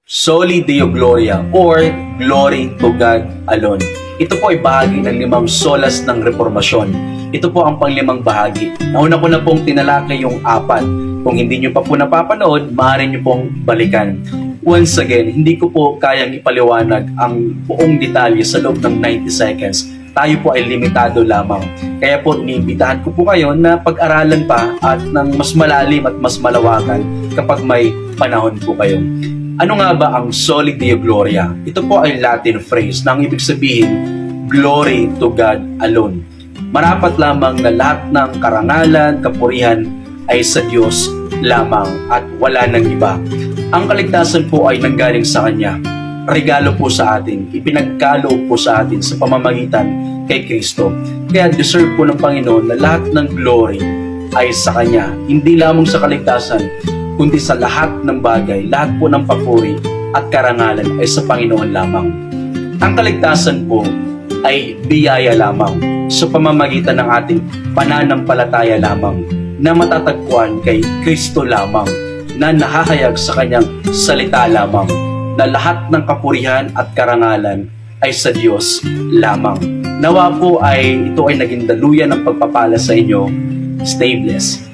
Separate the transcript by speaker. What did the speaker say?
Speaker 1: Soli Deo Gloria or Glory to God alone. Ito po ay bahagi ng 5 solas ng Reformasyon. Ito po ang panglimang bahagi. Nauna ko na pong tinalakay yung 4. Kung hindi nyo pa po napapanood, maaari nyo pong balikan. Once again, hindi ko po kayang ipaliwanag ang buong detalye sa loob ng 90 seconds. Tayo po ay limitado lamang. Kaya po iniimbitahan ko po kayo na pag-aralan pa at ng mas malalim at mas malawakan kapag may panahon po kayo. Ano nga ba ang Soli Deo Gloria? Ito po ay Latin phrase na ang ibig sabihin, glory to God alone. Marapat lamang na lahat ng karangalan, kapurihan ay sa Diyos lamang at wala nang iba. Ang kaligtasan po ay nanggaling sa Kanya. Regalo po sa atin, ipinagkaloob po sa atin sa pamamagitan kay Kristo. Kaya deserve po ng Panginoon na lahat ng glory ay sa Kanya. Hindi lamang sa kaligtasan, kundi sa lahat ng bagay, lahat po ng papuri at karangalan ay sa Panginoon lamang. Ang kaligtasan po ay biyaya lamang sa pamamagitan ng ating pananampalataya lamang na matatagpuan kay Kristo lamang na nahahayag sa Kanyang salita lamang na lahat ng kapurihan at karangalan ay sa Diyos lamang. Nawa po ay ito ay naging daluyan ng pagpapala sa inyo. Stay blessed.